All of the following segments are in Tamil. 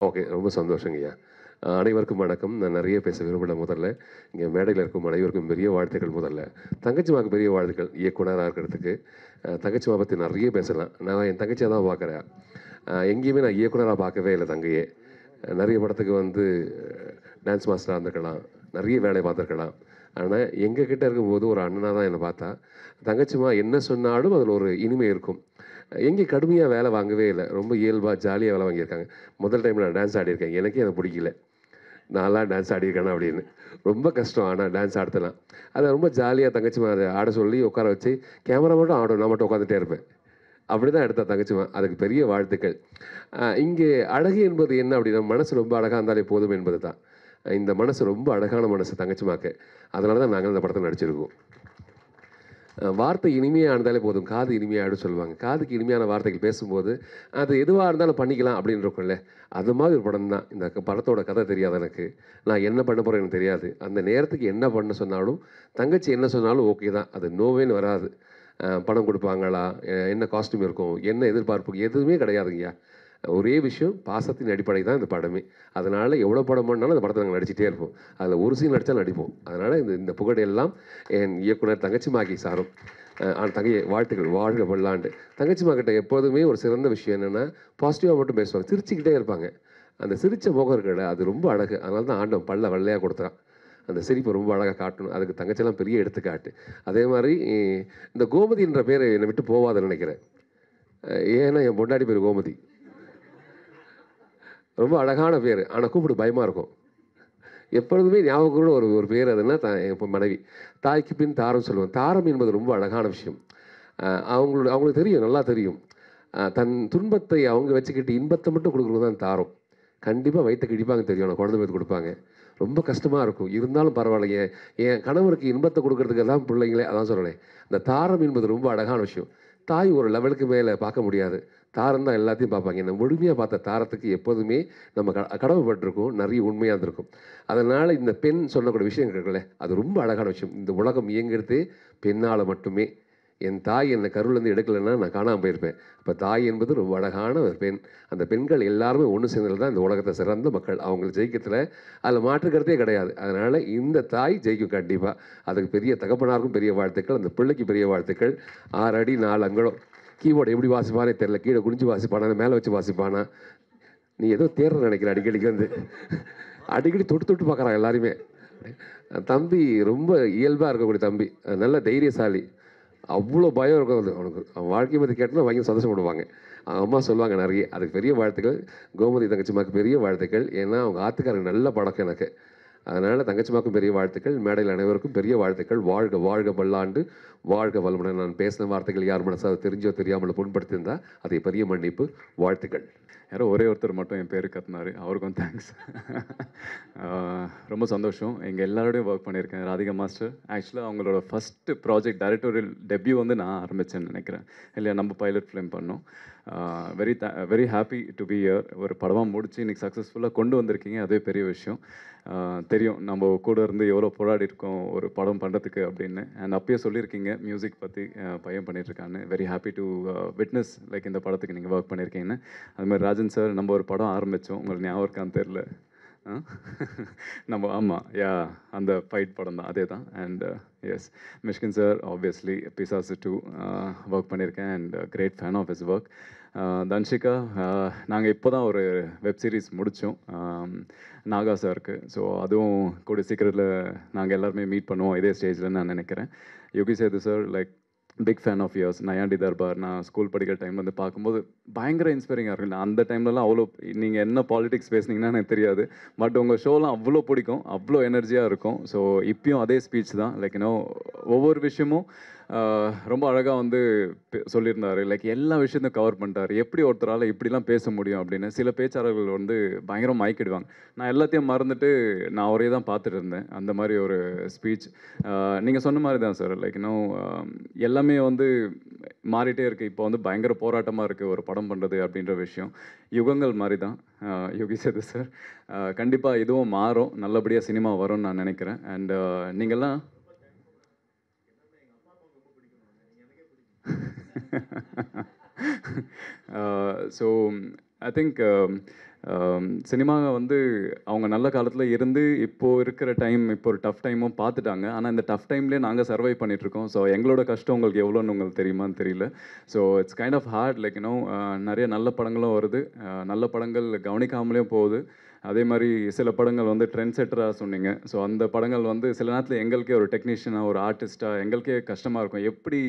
ஓகே, ரொம்ப சந்தோஷங்கய்யா. அனைவருக்கும் வணக்கம். நான் நிறைய பேச விரும்பல. முதல்ல இங்கே மேடையில் இருக்கும் அனைவருக்கும் பெரிய வாழ்த்துக்கள். முதல்ல தங்கச்சிமாவுக்கு பெரிய வாழ்த்துக்கள், இயக்குனராக இருக்கிறதுக்கு. தங்கச்சிமா பற்றி நிறைய பேசலாம். நான் என் தங்கச்சியாக தான் பார்க்குறேன். எங்கேயுமே நான் இயக்குனராக பார்க்கவே இல்லை தங்கையே. நிறைய படத்துக்கு வந்து டான்ஸ் மாஸ்டராக இருந்திருக்கலாம், நிறைய வேலை பார்த்துருக்கலாம். ஆனால் எங்கள் கிட்டே இருக்கும்போது ஒரு அண்ணனாக தான் என்னை பார்த்தா. தங்கச்சிமா என்ன சொன்னாலும் அதில் ஒரு இனிமை இருக்கும். எங்கேயும் கடுமையாக வேலை வாங்கவே இல்லை. ரொம்ப இயல்பாக ஜாலியாக வேலை வாங்கியிருக்காங்க. முதல் டைம் நான் டான்ஸ் ஆடியிருக்கேன். எனக்கே அதை பிடிக்கல. நான்லாம் டான்ஸ் ஆடியிருக்கேனா அப்படின்னு. ரொம்ப கஷ்டம். ஆனால் டான்ஸ் ஆடுத்தலாம். அதை ரொம்ப ஜாலியாக தங்கச்சிமா அதை ஆட சொல்லி உட்கார வச்சு, கேமரா மட்டும் ஆடும், நான் மட்டும் உட்காந்துட்டே இருப்பேன். அப்படி தான் எடுத்தா தங்கச்சிமா. அதுக்கு பெரிய வாழ்த்துக்கள். இங்கே அழகு என்பது என்ன அப்படின்னா, மனசு ரொம்ப அழகாக இருந்தாலே போதும் என்பது தான். இந்த மனசு ரொம்ப அழகான மனசு தங்கச்சிமாக்கு. அதனால தான் நாங்கள் இந்த படத்தில் நடிச்சிருக்கோம். வார்த்தை இனிமையாக இருந்தாலே போதும், காது இனிமையாகிடும் சொல்லுவாங்க. காதுக்கு இனிமையான வார்த்தைகள் பேசும்போது அது எதுவாக இருந்தாலும் பண்ணிக்கலாம் அப்படின்னு இருக்கும்ல. அது மாதிரி ஒரு படம் தான். இந்த படத்தோட கதை தெரியாது எனக்கு. நான் என்ன பண்ண போகிறேன் எனக்கு தெரியாது. அந்த நேரத்துக்கு என்ன பண்ண சொன்னாலும், தங்கச்சி என்ன சொன்னாலும் ஓகே தான். அது நோவேன்னு வராது. பணம் கொடுப்பாங்களா, என்ன காஸ்ட்யூம் இருக்கும், என்ன எதிர்பார்ப்பு, எதுவுமே கிடையாதுங்கய்யா. ஒரே விஷயம், பாசத்தின் அடிப்படை தான் இந்த படமே. அதனால் எவ்வளோ படம் பண்ணாலும் அந்த படத்தை நாங்கள் நடிச்சிட்டே இருப்போம். அதில் ஒரு சீன் நடித்தாலும் நடிப்போம். அதனால் இந்த புகழெல்லாம் என் இயக்குனர் தங்கச்சிமாக்கி சாரும். தங்கையை வாழ்த்துக்கள், வாழ்க வல்லாண்டு. தங்கச்சிமா கிட்ட எப்போதுமே ஒரு சிறந்த விஷயம் என்னென்னா, பாசிட்டிவாக மட்டும் பேசுவாங்க, சிரிச்சுக்கிட்டே இருப்பாங்க. அந்த சிரித்த முகம் இருக்கல, அது ரொம்ப அழகு. அதனால தான் ஆண்டவன் பல்ல வெள்ளையாக கொடுத்தான். அந்த சிரிப்பை ரொம்ப அழகாக காட்டணும். அதுக்கு தங்கச்சியெல்லாம் பெரிய எடுத்துக்காட்டு. அதே மாதிரி இந்த கோமதின்ற பேர் என்னை விட்டு போவாதுன்னு நினைக்கிறேன். ஏன்னா என் பொண்டாட்டி பேர் கோமதி. ரொம்ப அழகான பேர். ஆனால் கூப்பிட பயமாக இருக்கும். எப்பொழுதுமே ஞாபகம் ஒரு பேர். அதுன்னா இப்போ மனைவி. தாய்க்கு பின் தாரம் சொல்லுவேன். தாரம் என்பது ரொம்ப அழகான விஷயம். அவங்களுக்கு தெரியும், நல்லா தெரியும். தன் துன்பத்தை அவங்க வச்சுக்கிட்டு இன்பத்தை மட்டும் கொடுக்குறது தான் தாரம். கண்டிப்பாக வயிற்று கிழிப்பாங்க தெரியும், ஆனால் குழந்தை பேத்து கொடுப்பாங்க. ரொம்ப கஷ்டமாக இருக்கும். இருந்தாலும் பரவாயில்லையே, என் கணவருக்கு இன்பத்தை கொடுக்கறதுக்கு தான் பிள்ளைங்களே. அதான் சொல்கிறேன், இந்த தாரம் என்பது ரொம்ப அழகான விஷயம். தாய் ஒரு லெவலுக்கு மேலே பார்க்க முடியாது. தாரம் தான் எல்லாத்தையும் பார்ப்பாங்க. இந்த முழுமையாக பார்த்த தாரத்துக்கு எப்போதுமே நம்ம கடமைப்பட்டிருக்கோம். நிறைய உண்மையாக இருந்திருக்கும். அதனால் இந்த பெண் சொல்லக்கூடிய விஷயம் இருக்குல்ல, அது ரொம்ப அழகான விஷயம். இந்த உலகம் இயங்கிறதே பெண்ணால் மட்டுமே. என் தாய் என்னை கருவிலேருந்து எடுக்கலைன்னா நான் காணாமல் போயிருப்பேன். இப்போ தாய் என்பது ரொம்ப அழகான ஒரு பெண். அந்த பெண்கள் எல்லாருமே ஒன்று சேர்ந்தது தான் இந்த உலகத்தை சிறந்த மக்கள். அவங்க ஜெயிக்கிறதுல அதில் மாற்றுக்கிறதே கிடையாது. அதனால் இந்த தாய் ஜெயிக்கும் கண்டிப்பாக. அதுக்கு பெரிய தகப்பனாருக்கும் பெரிய வாழ்த்துக்கள், அந்த பிள்ளைக்கு பெரிய வாழ்த்துக்கள். 6 அடி 4 அங்குலம். கீபோர்டு எப்படி வாசிப்பானே தெரில. கீழே குனிஞ்சு வாசிப்பானா, மேலே வச்சு வாசிப்பானா. நீ ஏதோ தேர்ற நினைக்கிற. அடிக்கடிக்கு வந்து அடிக்கடி தொட்டு தொட்டு பார்க்குறான் எல்லாருமே. தம்பி ரொம்ப இயல்பாக இருக்கக்கூடிய தம்பி, நல்ல தைரியசாலி. அவ்வளோ பயம் இருக்கும் அது அவனுக்கு. அவன் வாழ்க்கையை பற்றி கேட்டால் பயங்கர சந்தோஷப்படுவாங்க. அவங்க அம்மா சொல்லுவாங்க நிறைய. அதுக்கு பெரிய வாழ்த்துக்கள். கோமதி தங்கச்சிமாக்கு பெரிய வாழ்த்துக்கள். ஏன்னா அவங்க ஆத்துக்காரங்க நல்ல பழக்கம் எனக்கு. அதனால் தங்கச்சிமாக்கும் பெரிய வாழ்த்துக்கள். மேடையில் அனைவருக்கும் பெரிய வாழ்த்துக்கள். வாழ்க வாழ்க பல்லாண்டு, வாழ்க வளமுடன். நான் பேசின வார்த்தைகள் யார் மனசாக தெரிஞ்சோ தெரியாமல் புண்படுத்தியிருந்தால் அதை பெரிய மன்னிப்பு. வாழ்த்துக்கள். யாரோ ஒரே ஒருத்தர் மட்டும் என் பேர் கத்துனாரு, அவருக்கும் தேங்க்ஸ். ரொம்ப சந்தோஷம். எங்கள் எல்லாரோடையும் ஒர்க் பண்ணியிருக்கேன். ராதிகா மாஸ்டர் ஆக்சுவலாக அவங்களோட ஃபஸ்ட்டு ப்ராஜெக்ட் டைரக்டோரியல் டெபியூ வந்து நான் ஆரம்பித்தேன்னு நினைக்கிறேன். இல்லையா, நம்ம பைலட் ஃபிலிம் பண்ணோம். Very happy to be here. ஒரு படமாக முடித்து இன்றைக்கி சக்ஸஸ்ஃபுல்லாக கொண்டு வந்திருக்கீங்க, அதுவே பெரிய விஷயம். தெரியும் நம்ம கூட இருந்து எவ்வளோ போராடி இருக்கோம் ஒரு படம் பண்ணுறதுக்கு அப்படின்னு. அண்ட் அப்பயே சொல்லியிருக்கீங்க மியூசிக் பற்றி பையன் பண்ணிகிட்ருக்கான்னு. Very happy to witness like இந்த படத்துக்கு நீங்கள் ஒர்க் பண்ணியிருக்கீங்கன்னு. அதுமாதிரி ராஜன் சார், நம்ம ஒரு படம் ஆரம்பித்தோம், உங்களுக்கு ஞாபகம் இருக்கான்னு தெரில. நம்ம ஆமாம் அந்த ஃபைட் படம் தான், அதே தான். And yes, Mysskin sir obviously Pisasu 2 work பண்ணியிருக்கேன் and great fan of his work. Dhanshika, நாங்கள் இப்போ தான் ஒரு வெப் சீரிஸ் முடித்தோம் நாகா சாருக்கு. ஸோ அதுவும் கூட சீக்கிரத்தில் நாங்கள் எல்லாருமே மீட் பண்ணுவோம் இதே ஸ்டேஜில் நான் நினைக்கிறேன். Yogi Sethu sir, like big fan of yours. Nayandi Darbar நான் ஸ்கூல் படிக்கிற டைமில் வந்து பார்க்கும்போது பயங்கர இன்ஸ்பைரிங்காக இருக்குல்ல. அந்த டைம்லலாம் அவ்வளோ நீங்கள் என்ன பாலிடிக்ஸ் பேசுனீங்கன்னா எனக்கு தெரியாது, பட் உங்கள் ஷோலாம் அவ்வளோ பிடிக்கும், அவ்வளோ எனர்ஜியாக இருக்கும். ஸோ இப்பயும் அதே ஸ்பீச் தான். லைக் ஒவ்வொரு விஷயமும் ரொம்ப அழகாக வந்து சொல்லியிருந்தார். லைக் எல்லா விஷயத்தையும் கவர் பண்ணிட்டார். எப்படி ஒருத்தரால் இப்படிலாம் பேச முடியும் அப்படின்னு. சில பேச்சாளர்கள் வந்து பயங்கரம் மயக்கிடுவாங்க. நான் எல்லாத்தையும் மறந்துட்டு நான் அவரே தான் பார்த்துட்டு இருந்தேன். அந்த மாதிரி ஒரு ஸ்பீச். நீங்கள் சொன்ன மாதிரி தான் சார். லைக் எல்லாமே வந்து மாறிட்டே இருக்குது. இப்போ வந்து பயங்கர போராட்டமாக இருக்குது ஒரு படம் பண்ணுறது அப்படின்ற விஷயம். யுகங்கள் மாதிரி தான் யோகி சேது சார். கண்டிப்பாக இதுவும் மாறும், நல்லபடியாக சினிமா வரும்னு நான் நினைக்கிறேன். அண்ட் நீங்கள்லாம் ஸோ ஐ திங்க் சினிமா வந்து அவங்க நல்ல காலத்தில் இருந்து இப்போது இருக்கிற டைம் இப்போ ஒரு டஃப் டைமும் பார்த்துட்டாங்க. ஆனால் இந்த டஃப் டைம்லேயே நாங்கள் சர்வை பண்ணிகிட்ருக்கோம். ஸோ எங்களோட கஷ்டம் உங்களுக்கு எவ்வளோன்னு உங்களுக்கு தெரியுமான்னு தெரியல. So it's kind of hard like நிறைய நல்ல படங்களும் வருது, நல்ல படங்கள் கவனிக்காமலேயும் போகுது. அதே மாதிரி சில படங்கள் வந்து ட்ரெண்ட் செட்டராக சொன்னீங்க. ஸோ அந்த படங்கள் வந்து சில நேரத்தில் எங்களுக்கே ஒரு டெக்னீஷியனாக ஒரு ஆர்டிஸ்ட்டாக எங்களுக்கே கஷ்டமாக இருக்கும். எப்படி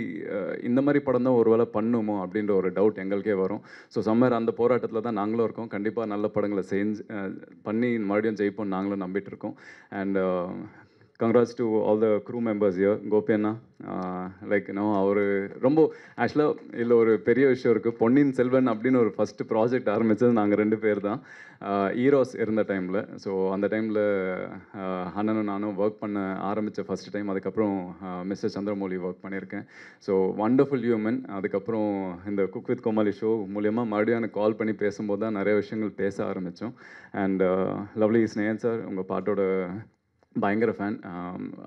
இந்த மாதிரி படம் தான் ஒரு வேளை பண்ணுமோ அப்படின்ற ஒரு டவுட் எங்களுக்கே வரும். ஸோ சம்மர் அந்த போராட்டத்தில் தான் நாங்களும் இருக்கோம். கண்டிப்பாக நல்ல படங்களை செஞ்சு பண்ணி மறுபடியும் ஜெயிப்போம் நாங்களும் நம்பிட்டு இருக்கோம். And congrats to all the crew members year. Gopi அண்ணா லைக் அவர் ரொம்ப ஆக்சுவலாக இதில் ஒரு பெரிய விஷயம் இருக்குது. பொன்னியின் செல்வன் அப்படின்னு ஒரு ஃபஸ்ட்டு ப்ராஜெக்ட் ஆரம்பித்தது நாங்கள் 2 பேர் தான், ஹீரோஸ் இருந்த டைமில். ஸோ அந்த டைமில் அண்ணனும் நானும் ஒர்க் பண்ண ஆரம்பித்த ஃபஸ்ட்டு டைம். அதுக்கப்புறம் மிஸ்டர் சந்திரமௌலி ஒர்க் பண்ணியிருக்கேன். So wonderful human. அதுக்கப்புறம் இந்த குக் வித் கோமாளி ஷோ மூலயமா மறுபடியும் எனக்கு கால் பண்ணி பேசும்போது தான் நிறைய விஷயங்கள் பேச ஆரம்பித்தோம். அண்ட் லவ்லி ஸ்னேகன் சார், உங்கள் பாட்டோட பயங்கர ஃபேன்.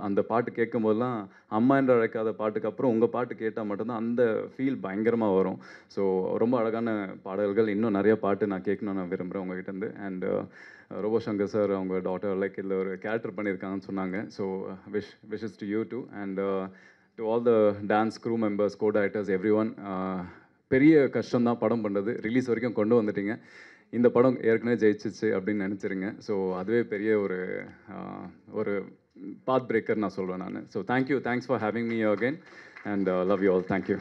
அந்த பாட்டு கேட்கும்போதெல்லாம் அம்மா என்று அழைக்காத பாட்டுக்கு அப்புறம் உங்கள் பாட்டு கேட்டால் மட்டும்தான் அந்த ஃபீல் பயங்கரமாக வரும். ஸோ ரொம்ப அழகான பாடல்கள், இன்னும் நிறைய பாட்டு நான் கேட்கணும்னு நான் விரும்புகிறேன் உங்ககிட்டேருந்து. அண்ட் ரோபோ சங்கர் சார் அவங்க டாட்டர் லைக் இதில் ஒரு கேரக்டர் பண்ணியிருக்காங்கன்னு சொன்னாங்க. So wishes to you too. And to all the dance crew members, co directors, everyone. பெரிய கஷ்டம்தான் படம் பண்ணுறது. ரிலீஸ் வரைக்கும் கொண்டு வந்துட்டீங்க. இந்த படம் ஏற்கனவே ஜெயிச்சிச்சு அப்படின்னு நினச்சிருங்க. ஸோ அதுவே பெரிய ஒரு பாத் பிரேக்கர் நான் சொல்வேன் நான். So thank you, thanks for having me again and love you all. Thank you.